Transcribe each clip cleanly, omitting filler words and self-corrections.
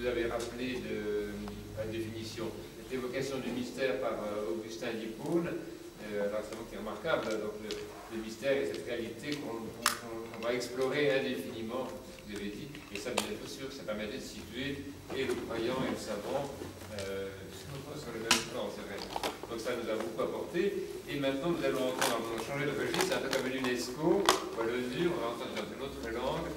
vous avez rappelé de la définition, l'évocation du mystère par Augustin d'Hippone, alors c'est un mot qui est remarquable, donc le mystère est cette réalité qu'on va explorer indéfiniment, vous avez dit, et ça, bien sûr, ça permettait de situer et le croyant et le savant sur le même plan, c'est vrai. Donc ça nous a beaucoup apporté, et maintenant nous allons changer de registre, c'est un peu comme l'UNESCO, on va le dire, on va entendre dans une autre langue.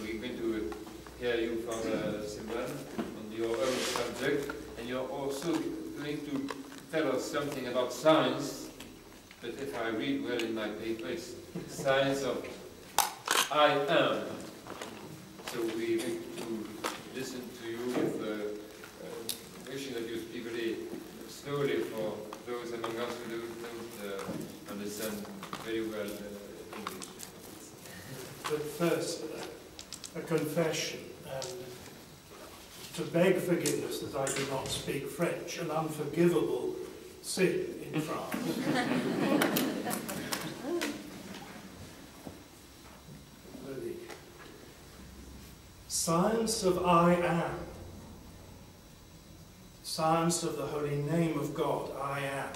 We're going to hear you from Silouane on your own subject, and you're also going to tell us something about science, but if I read well in my paper, it's science of I am. So we're going to listen to you with wishing that you speak really slowly for those among us who don't understand very well English. But first, a confession, and to beg forgiveness that I do not speak French, an unforgivable sin in France. The science of I am, science of the holy name of God, I am,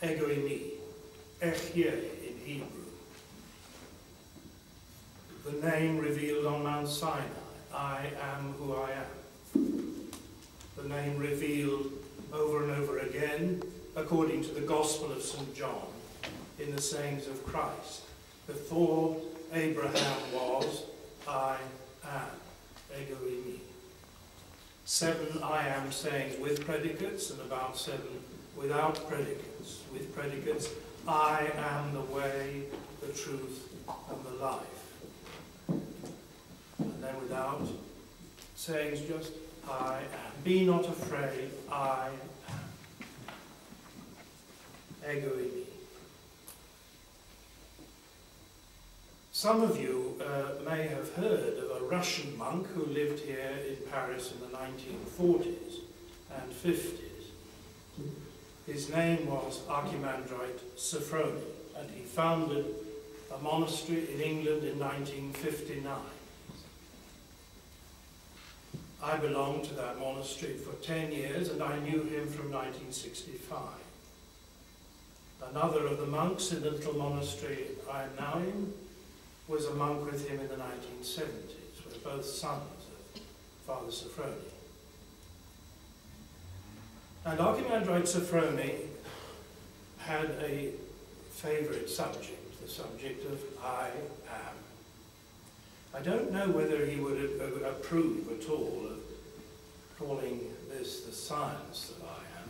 ego eimi, echye in Hebrew. The name revealed on Mount Sinai, I am who I am. The name revealed over and over again, according to the Gospel of St. John, in the sayings of Christ. Before Abraham was, I am, ego eimi. 7 I am sayings with predicates, and about 7 without predicates. With predicates, I am the way, the truth, and the life. And then without sayings, just I am. Be not afraid, I am. Ego eimi. Some of you may have heard of a Russian monk who lived here in Paris in the 1940s and 50s. His name was Archimandrite Sophrony, and he founded a monastery in England in 1959. I belonged to that monastery for 10 years, and I knew him from 1965. Another of the monks in the little monastery I am now in was a monk with him in the 1970s. We're both sons of Father Sophrony. And Archimandrite Sophrony had a favourite subject, the subject of I am. I don't know whether he would approve at all of calling this the science that I am,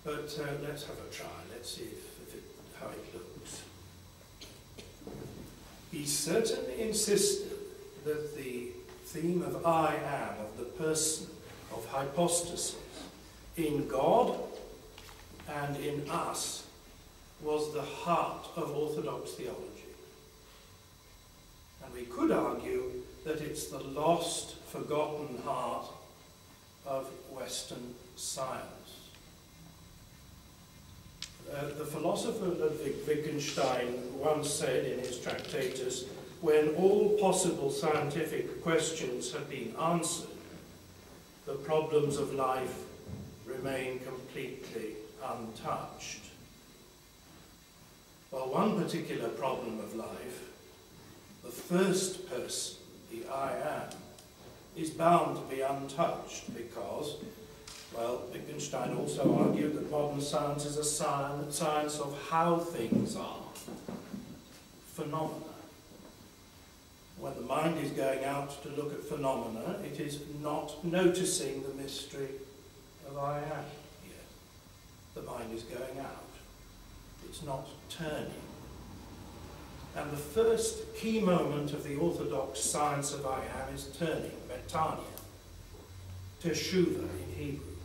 but let's have a try. Let's see how it looks. He certainly insisted that the theme of I am, of the person, of hypostasis, in God and in us, was the heart of Orthodox theology. And we could argue that it's the lost, forgotten heart of Western science. The philosopher Ludwig Wittgenstein once said in his Tractatus, when all possible scientific questions have been answered, the problems of life remain completely untouched. Well, one particular problem of life, the first person, the I am, is bound to be untouched because, well, Wittgenstein also argued that modern science is a science of how things are, phenomena. When the mind is going out to look at phenomena, it is not noticing the mystery of I am yet. The mind is going out. It's not turning. And the first key moment of the orthodox science of I am is turning, metania, teshuva in Hebrew.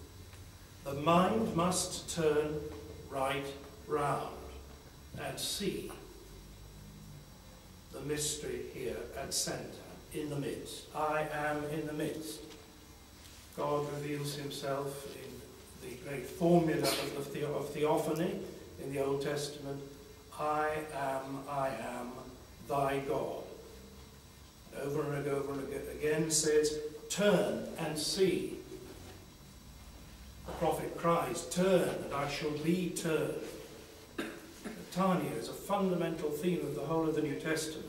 The mind must turn right round and see the mystery here at centre, in the midst. I am in the midst. God reveals himself in the great formula of theophany in the Old Testament. I am thy God. And over and over and again says, turn and see. The prophet cries, turn and I shall be turned. Tanya is a fundamental theme of the whole of the New Testament.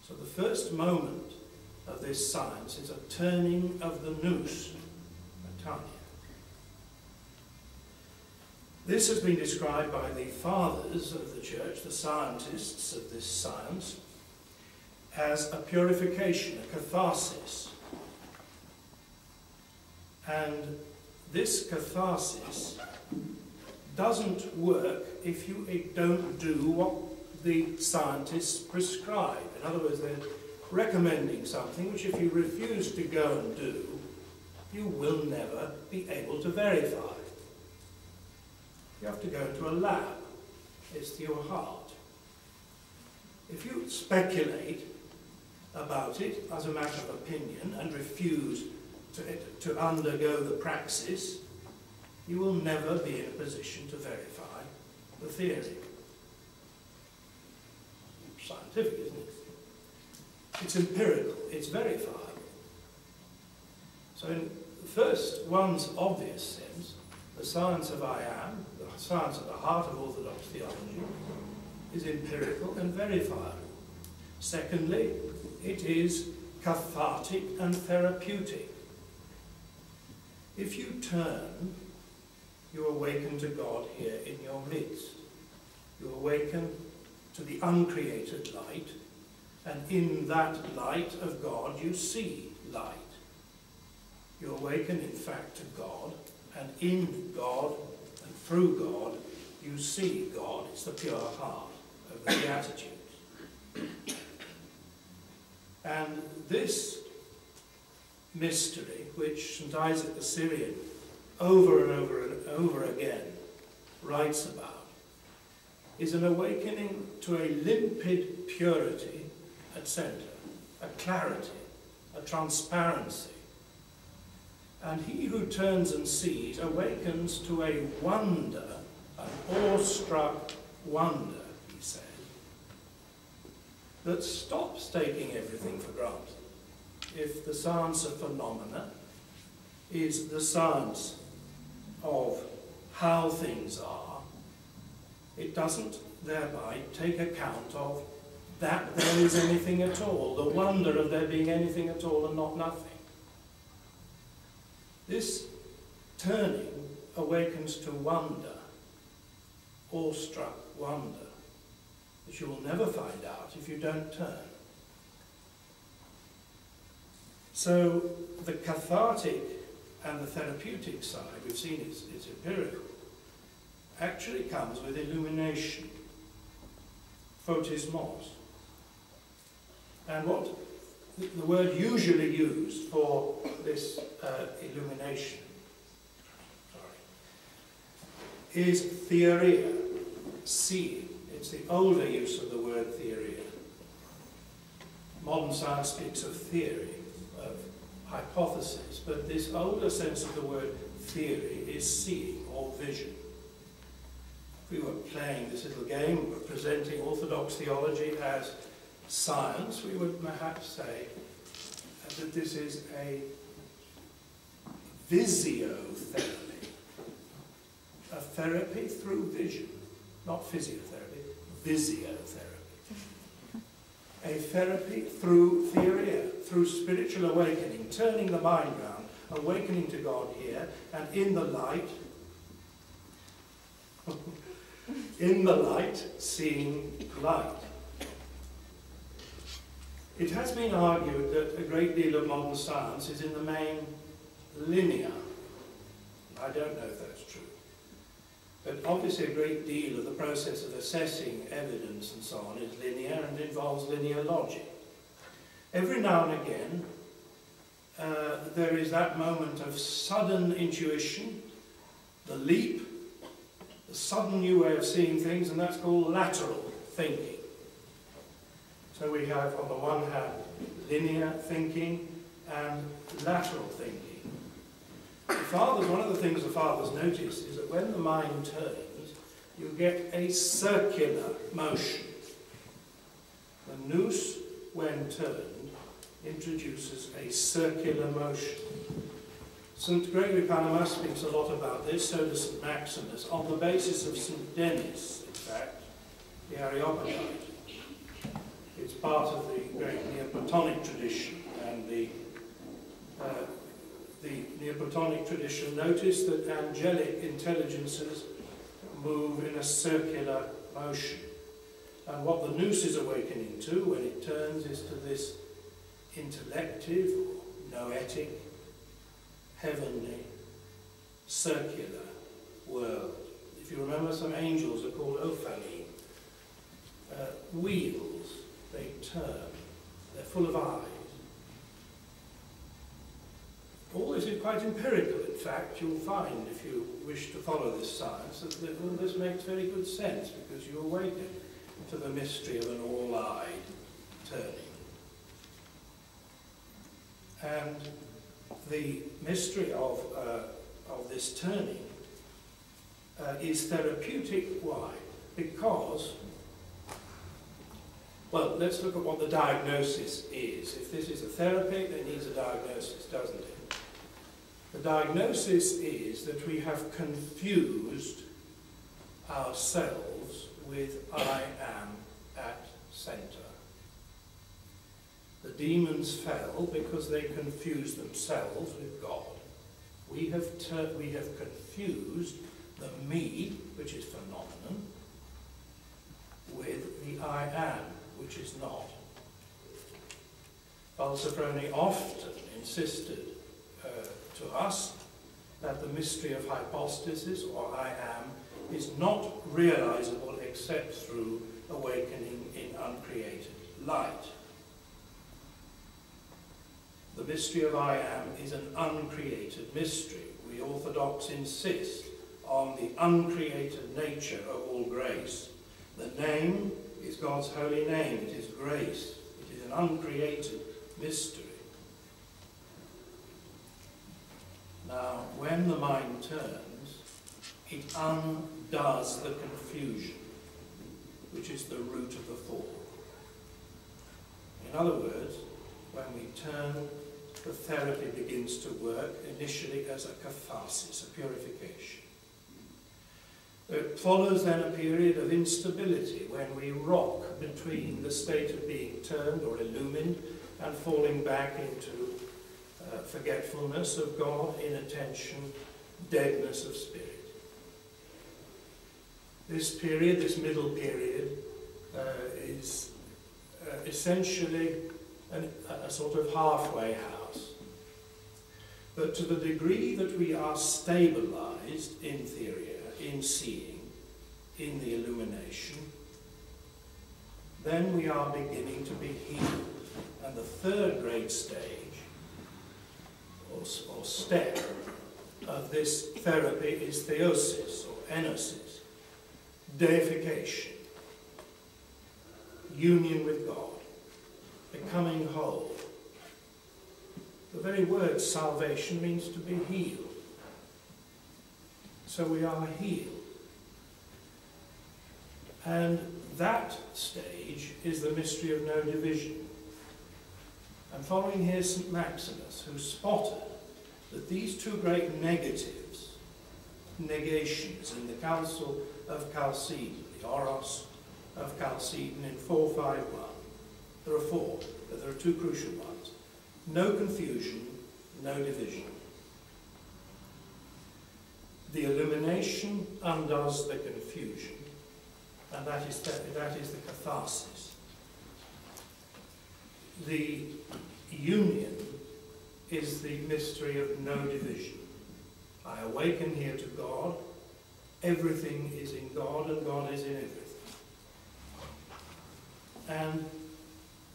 So the first moment of this science is a turning of the nous, Tanya. This has been described by the fathers of the church, the scientists of this science, as a purification, a catharsis. And this catharsis doesn't work if you don't do what the scientists prescribe. In other words, they're recommending something which if you refuse to go and do, you will never be able to verify. You have to go to a lab. It's to your heart. If you speculate about it as a matter of opinion and refuse to undergo the praxis, you will never be in a position to verify the theory. Scientific, isn't it? It's empirical, it's verifiable. So in the first, one's obvious sense, the science of I am, the science at the heart of Orthodox theology, is empirical and verifiable. Secondly, it is cathartic and therapeutic. If you turn, you awaken to God here in your midst. You awaken to the uncreated light, and in that light of God you see light. You awaken, in fact, to God, and in God and through God you see God. It's the pure heart of the Beatitudes. And this mystery, which St. Isaac the Syrian over and over and over again writes about, is an awakening to a limpid purity at centre, a clarity, a transparency. And he who turns and sees awakens to a wonder, an awestruck wonder, he says, that stops taking everything for granted. If the science of phenomena is the science of how things are, it doesn't thereby take account of that there is anything at all, the wonder of there being anything at all and not nothing. This turning awakens to wonder, awestruck wonder, that you will never find out if you don't turn. So the cathartic and the therapeutic side, we've seen it's empirical, actually comes with illumination, photismos. And what the word usually used for this illumination is theoria, seeing. It's the older use of the word theoria. Modern science speaks of theory, of hypothesis, but this older sense of the word theory is seeing or vision. If we were playing this little game, presenting Orthodox theology as science, we would perhaps say that this is a visiotherapy, a therapy through vision, not physiotherapy, visiotherapy. A therapy through theoria, through spiritual awakening, turning the mind round, awakening to God here, and in the light, seeing light. It has been argued that a great deal of modern science is in the main linear. I don't know if that's true. But obviously a great deal of the process of assessing evidence and so on is linear and involves linear logic. Every now and again, there is that moment of sudden intuition, the leap, the sudden new way of seeing things, and that's called lateral thinking. So we have, on the one hand, linear thinking and lateral thinking. The fathers, one of the things the fathers notice is that when the mind turns, you get a circular motion. The nous, when turned, introduces a circular motion. St. Gregory Panama speaks a lot about this, so does St. Maximus, on the basis of St. Denis, in fact, the Areopagite. It's part of the great Neoplatonic tradition, and the Neoplatonic tradition noticed that angelic intelligences move in a circular motion. And what the nous is awakening to when it turns is to this intellective, or noetic, heavenly, circular world. If you remember, some angels are called ophalim. Wheels, they turn, they're full of eyes. All this is quite empirical, in fact. You'll find, if you wish to follow this science, that this makes very good sense, because you awaken to the mystery of an all-eyed turning. And the mystery of this turning is therapeutic. Why? Because, well, let's look at what the diagnosis is. If this is a therapy, it needs a diagnosis, doesn't it? The diagnosis is that we have confused ourselves with I am at centre. The demons fell because they confused themselves with God. We have confused the me, which is phenomenon, with the I am, which is not. Falsafroni often insisted to us that the mystery of hypostasis, or I am, is not realizable except through awakening in uncreated light. The mystery of I am is an uncreated mystery. We Orthodox insist on the uncreated nature of all grace. The name is God's holy name. It is grace. It is an uncreated mystery. Now, when the mind turns, it undoes the confusion, which is the root of the fall. In other words, when we turn, the therapy begins to work initially as a catharsis, a purification. It follows then a period of instability when we rock between the state of being turned or illumined and falling back into forgetfulness of God, inattention, deadness of spirit. This period, this middle period, is essentially a sort of halfway house. But to the degree that we are stabilized in theory, in seeing, in the illumination, then we are beginning to be healed. And the third great stage, or step, of this therapy is theosis, or enosis, deification, union with God, becoming whole. The very word salvation means to be healed. So we are healed. And that stage is the mystery of no division. And following here St. Maximus, who spotted that these two great negatives, negations in the Council of Chalcedon, the Oros of Chalcedon in 451, there are four, but there are two crucial ones. No confusion, no division. The illumination undoes the confusion, and that is the catharsis. The union is the mystery of no division. I awaken here to God, everything is in God and God is in everything. And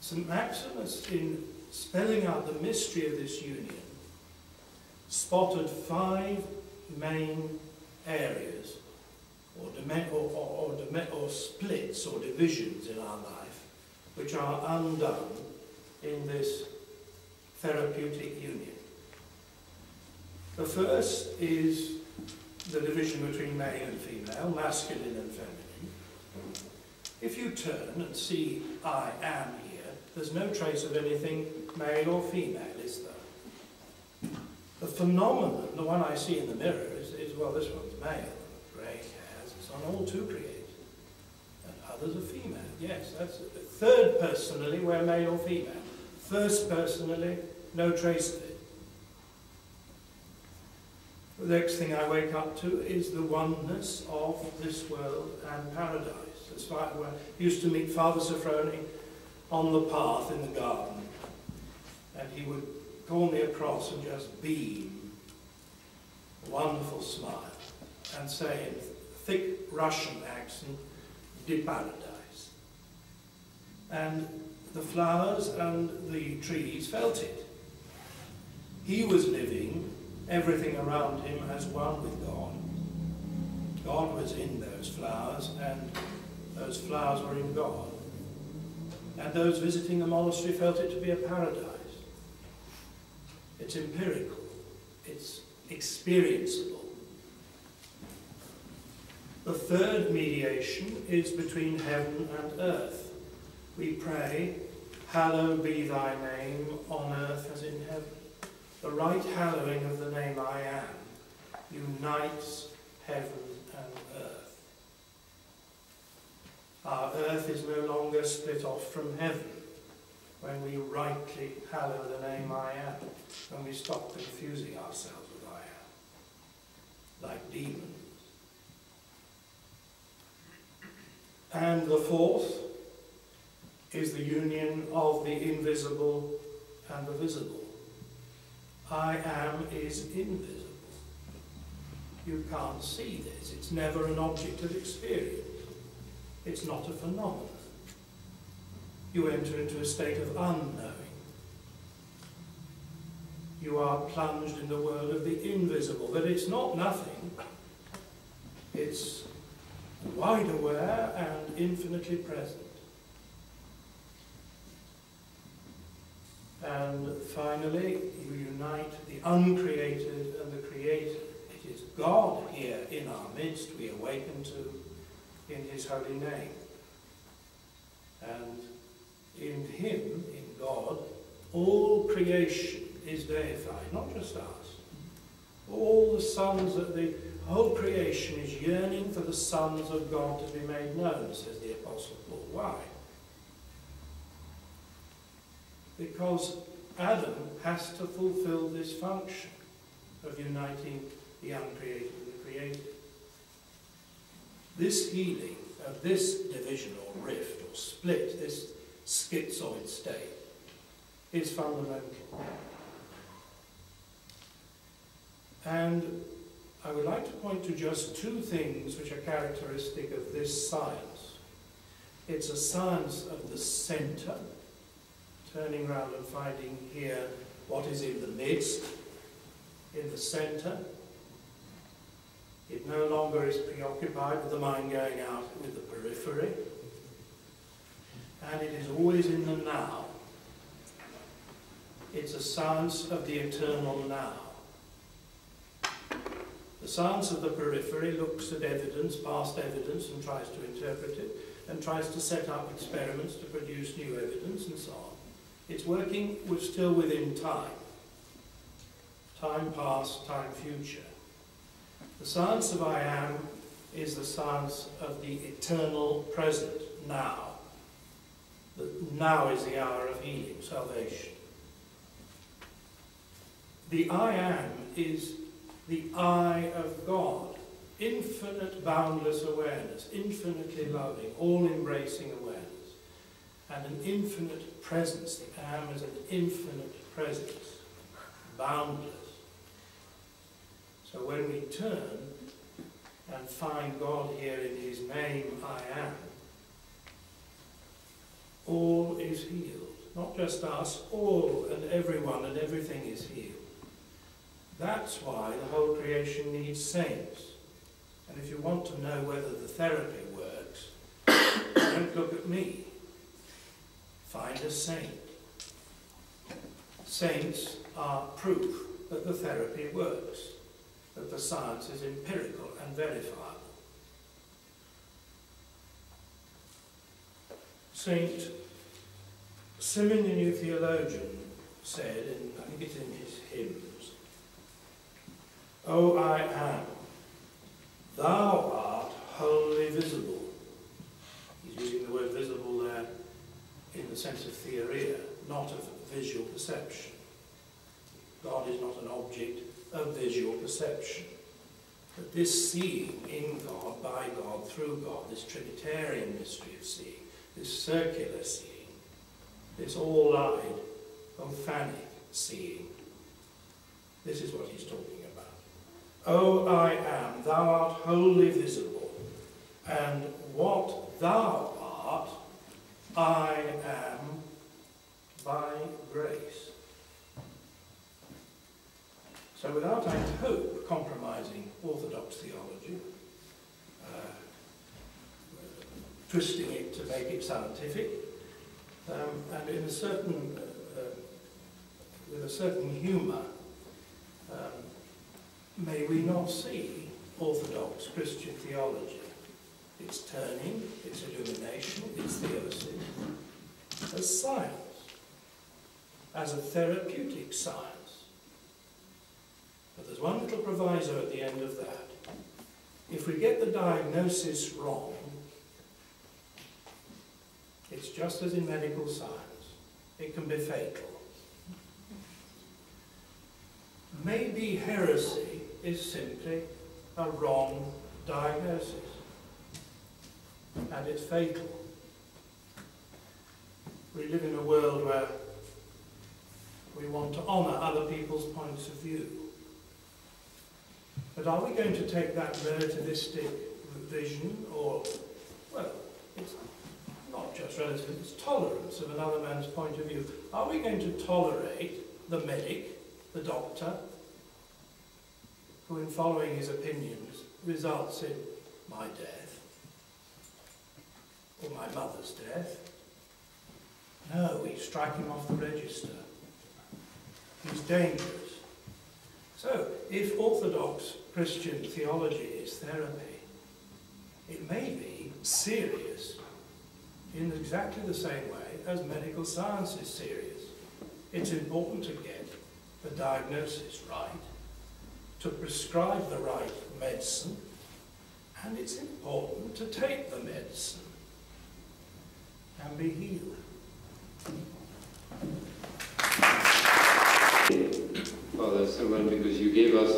St. Maximus, in spelling out the mystery of this union, spotted 5 main areas, or splits or divisions in our life, which are undone in this therapeutic union. The first is the division between male and female, masculine and feminine. If you turn and see I am here, there's no trace of anything male or female, is there? The phenomenon, the one I see in the mirror, is well, this one's male, grey hairs, it's on all two created. And others are female, yes, that's it. Third personally, we're male or female. First personally, no trace of it. The next thing I wake up to is the oneness of this world and paradise. It's like I used to meet Father Sophrony on the path in the garden, and he would call me across and just beam, a wonderful smile, and say in thick Russian accent, "De paradise." And the flowers and the trees felt it. He was living everything around him as one with God. God was in those flowers, and those flowers were in God. And those visiting the monastery felt it to be a paradise. It's empirical. It's experienceable. The third mediation is between heaven and earth. We pray, "Hallowed be thy name on earth as in heaven." The right hallowing of the name I am unites heaven and earth. Our earth is no longer split off from heaven when we rightly hallow the name I am, when we stop confusing ourselves with I am, like demons. And the fourth is the union of the invisible and the visible. I am is invisible. You can't see this. It's never an object of experience. It's not a phenomenon. You enter into a state of unknowing. You are plunged in the world of the invisible, but it's not nothing. It's wide aware and infinitely present. And finally, you unite the uncreated and the created. It is God here in our midst we awaken to in his holy name. And in him, in God, all creation is deified, not just us. All the sons of the whole creation is yearning for the sons of God to be made known, says the Apostle Paul. Why? Because Adam has to fulfill this function of uniting the uncreated and the created. This healing of this division or rift or split, this schizoid state, is fundamental. And I would like to point to just two things which are characteristic of this science. It's a science of the centre, turning around and finding here what is in the midst, in the centre. It no longer is preoccupied with the mind going out with the periphery. And it is always in the now. It's a science of the eternal now. The science of the periphery looks at evidence, past evidence, and tries to interpret it, and tries to set up experiments to produce new evidence, and so on. It's working still within time. Time past, time future. The science of I am is the science of the eternal present, now. The now is the hour of healing, salvation. The I am is the I of God, infinite boundless awareness, infinitely loving, all-embracing awareness, and an infinite presence. The I am is an infinite presence, boundless. So when we turn and find God here in his name, I am, all is healed. Not just us, all and everyone and everything is healed. That's why the whole creation needs saints. And if you want to know whether the therapy works, don't look at me. Find a saint. Saints are proof that the therapy works, that the science is empirical and verifiable. Saint Silouane, the new theologian, said, I think it's in his hymns, "O I am, thou art wholly visible." He's using the word visible there in the sense of theoria, not of visual perception. God is not an object of visual perception. But this seeing in God, by God, through God, this Trinitarian mystery of seeing, this circular seeing, this all-eyed, ophanic seeing, this is what he's talking about. O I am, thou art wholly visible, and what thou art, I am by grace. So without, I hope, compromising orthodox theology, twisting it to make it scientific, and in a certain, with a certain humour, may we not see orthodox Christian theology, its turning, its illumination, its theosis, as science, as a therapeutic science. But there's one little proviso at the end of that. If we get the diagnosis wrong, it's just as in medical science. It can be fatal. Maybe heresy is simply a wrong diagnosis, and it's fatal. We live in a world where we want to honour other people's points of view. But are we going to take that relativistic vision, or, well, it's not just relativism, it's tolerance of another man's point of view. Are we going to tolerate the medic, the doctor, who in following his opinions results in my death, or my mother's death? No, we strike him off the register. He's dangerous. So, if orthodox Christian theology is therapy, it may be serious in exactly the same way as medical science is serious. It's important to get the diagnosis right, to prescribe the right medicine, and it's important to take the medicine and be healed. Father Silouane, because you gave us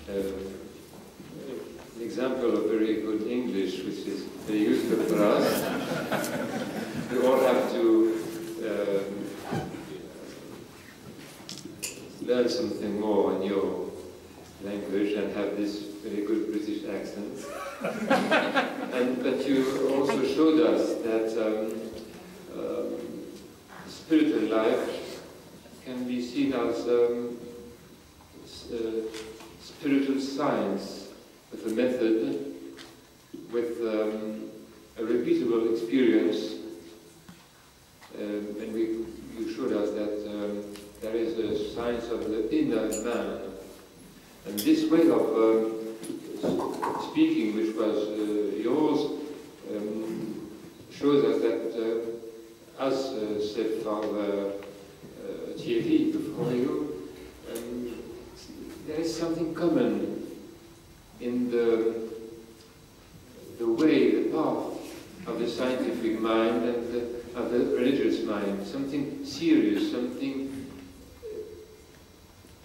an example of very good English, which is very useful for us. We all have to learn something more in your language and have this very good British accent. But you also showed us that spiritual life can be seen as spiritual science, with a method, with a repeatable experience. And you showed us that there is a science of the inner man. And this way of speaking, which was yours, shows us that, as said Father Thierry before you, there is something common in the way, the path of the scientific mind and of the religious mind, something serious, something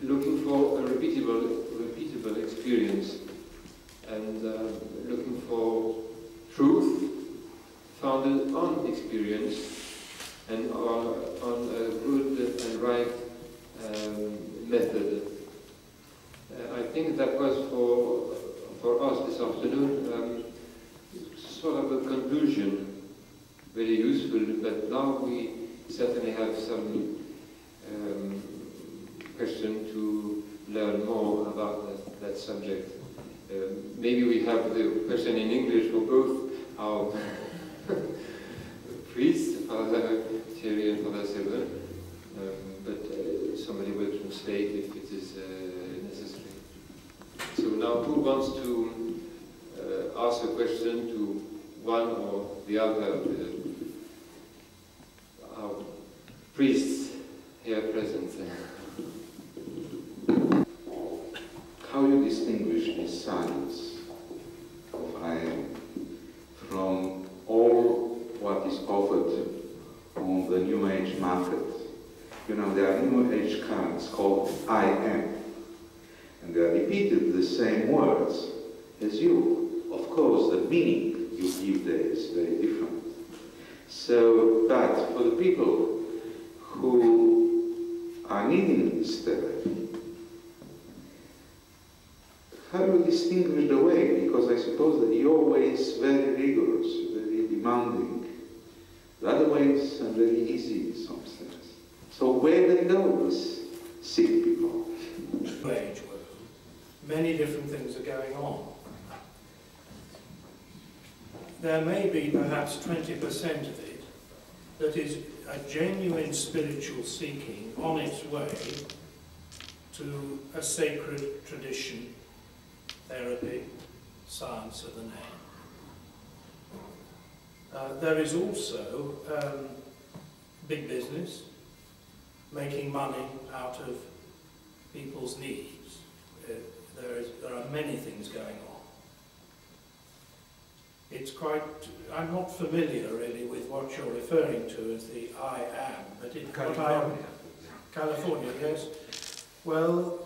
looking for a repeatable experience, and looking for truth founded on experience and on a good and right method. I think that was for us this afternoon sort of a conclusion, very useful, but now we certainly have some question to learn more about that subject. Maybe we have the question in English for both our priests, Father Thierry and Father Silouane, but somebody will translate if it is necessary. So now, who wants to ask a question to one or the other of our priests? how you distinguish this science of I am from all what is offered on the New Age market? You know, there are New Age cards called I am, and they are repeated the same words as you. Of course, the meaning you give there is very different. So, but for the people who are needing this therapy, how do you distinguish the way? Because I suppose that your way is very rigorous, very demanding. The other ways are very easy in some sense. So where they go, these sick people? Age world, many different things are going on. There may be perhaps 20% of it that is a genuine spiritual seeking on its way to a sacred tradition, therapy, science of the name. There is also big business, making money out of people's needs. There are many things going on. It's quite, I'm not familiar really with what you're referring to as the I am, but in California, yes. Well,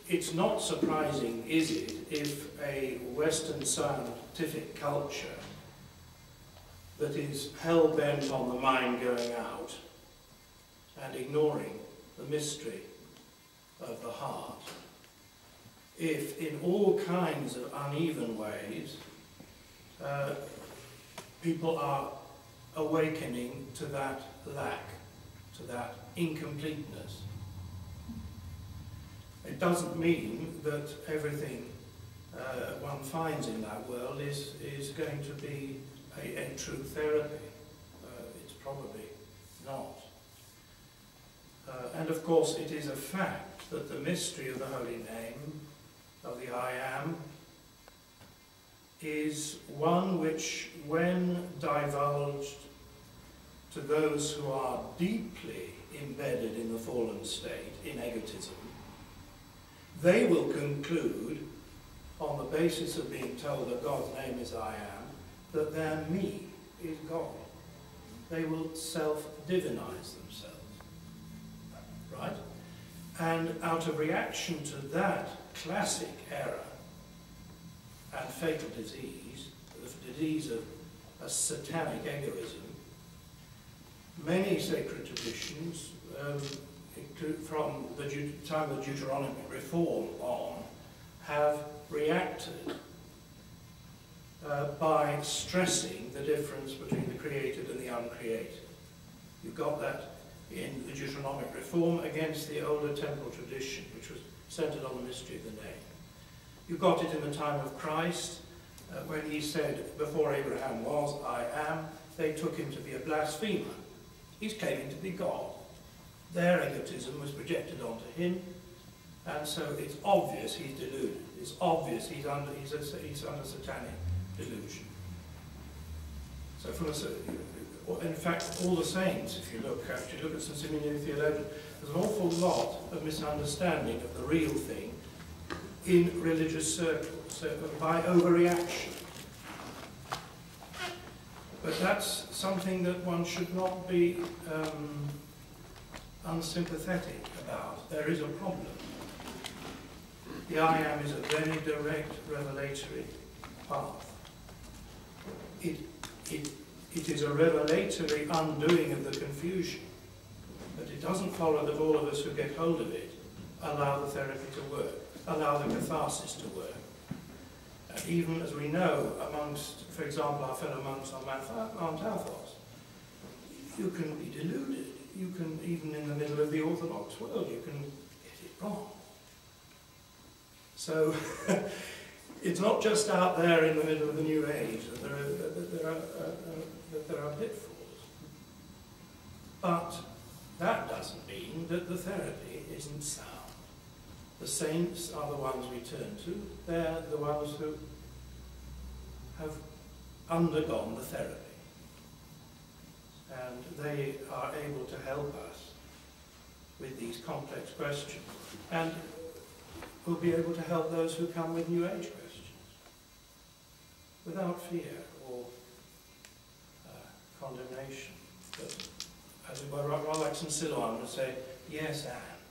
it's not surprising, is it, if a Western scientific culture that is hell-bent on the mind going out and ignoring the mystery of the heart, if in all kinds of uneven ways people are awakening to that lack, to that incompleteness. It doesn't mean that everything one finds in that world is going to be a true therapy. It's probably not. And of course it is a fact that the mystery of the Holy Name, of the I Am, is one which, when divulged to those who are deeply embedded in the fallen state, in egotism, they will conclude, on the basis of being told that God's name is I Am, that their me is God. They will self-divinize themselves, right? And out of reaction to that classic error and fatal disease, the disease of a satanic egoism, many sacred traditions, from the time of Deuteronomic reform on, have reacted by stressing the difference between the created and the uncreated. You've got that in the Deuteronomic reform against the older temple tradition, which was centered on the mystery of the name. You got it in the time of Christ, when he said, before Abraham was, I am. They took him to be a blasphemer. He's claiming to be God. Their egotism was projected onto him, and so it's obvious he's deluded. It's obvious he's under satanic delusion. So in fact, all the saints, if you look at St. Simeon the Theologian, there's an awful lot of misunderstanding of the real thing in religious circles, by overreaction. But that's something that one should not be unsympathetic about. There is a problem. The I Am is a very direct revelatory path. It is a revelatory undoing of the confusion, but it doesn't follow that all of us who get hold of it allow the therapy to work, allow the catharsis to work. And even as we know amongst, for example, our fellow monks on Mount Athos, you can be deluded. You can, even in the middle of the Orthodox world, you can get it wrong. So it's not just out there in the middle of the New Age that there are pitfalls. But that doesn't mean that the therapy isn't sound. The saints are the ones we turn to. They're the ones who have undergone the therapy. And they are able to help us with these complex questions. And we'll be able to help those who come with New Age questions without fear or condemnation. But as it were, Rolex and Silouane would say, yes, and.